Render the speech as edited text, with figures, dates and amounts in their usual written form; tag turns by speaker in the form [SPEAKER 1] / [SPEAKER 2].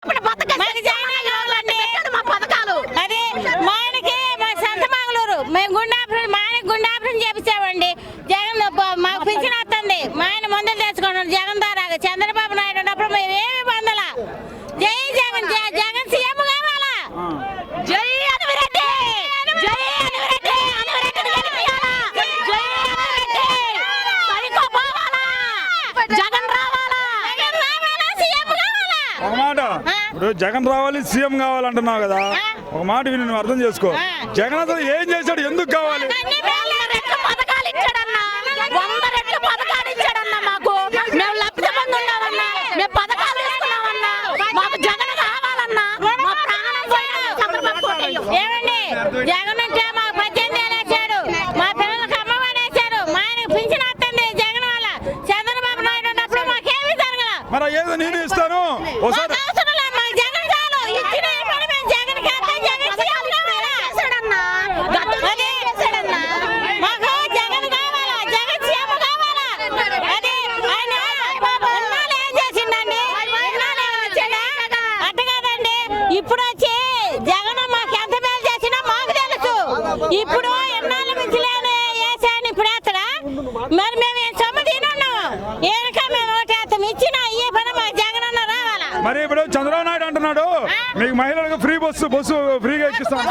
[SPEAKER 1] అదే మా ఆయనకి మా సొంత మంగళూరు మేము మా ఆయనకి గుండె ఆపరేషన్ చేపించామండి. జగన్ మాకు పింఛన్ వస్తుంది. మా ఆయన మందులు తెచ్చుకున్నాం జగన్ ద్వారా. చంద్రబాబు నాయుడు ఉన్నప్పుడు మేము ఏమి పొందలా. జై జగన్, జగన్ సీఎం కావాలా. జై అనివిరెడ్డి, జై అనివిరెడ్డి, అనివిరెడ్డిని గెలిపియాలా. జై అనివిరెడ్డి, సైకో పోవాలా, జగన్ రావాలా, జగన్ రావాలా, సీఎం కావాలా.
[SPEAKER 2] ఒక మాట, ఇప్పుడు జగన్ రావాలి సీఎం కావాలంటున్నావు కదా, ఒక మాట విని నువ్వు అర్థం చేసుకో. జగన్ అసలు ఏం చేశాడు, ఎందుకు కావాలి?
[SPEAKER 1] ఏమండి, జగన్ అంటే మాకు 18 ఏళ్ళు వేశాడు, మా పిల్లలకు అమ్మఒడి వేశాడు, మా ఆయనకు పింఛన్ వస్తుంది జగన్ వల్ల. చంద్రబాబు నాయుడు ఉన్నప్పుడు మాకేమీ జరగల.
[SPEAKER 2] మరి ఏదో నేను ఇస్తాను ఒకసారి.
[SPEAKER 1] అవసరం లేదు, మాకు జగన్ చాలు. ఇచ్చిన పని మేము జగన్ చేస్తాం. జగన్ సీఎం కావాలా. అదే మాకు జగన్ కావాలా, జగన్ సీఎం కావాలా. అదే ఆయన ఇన్నాళ్ళు ఏం చేసిండండి, ఇన్నాళ్ళు ఏమైనా వచ్చాడా? అట్ట కాదండి, ఇప్పుడు వచ్చి జగన్ మాకు ఎంత మేలు చేసినా మాకు తెలుసు. ఇప్పుడు ఎన్నాళ్ళు మించలేని వేసాను, ఇప్పుడు వేస్తాడా? మరి మేము ఏం సొమ్ము తినున్నాము, ఏనక మేము ఓటేస్తాం. ఇచ్చిన ఈ పని మాకు జగన్ అన్న రావాలా.
[SPEAKER 2] మరి ఇప్పుడు చంద్రబాబు నాయుడు అంటున్నాడు మీకు మహిళలకు ఫ్రీ బస్సు ఫ్రీగా ఇచ్చిస్తాను.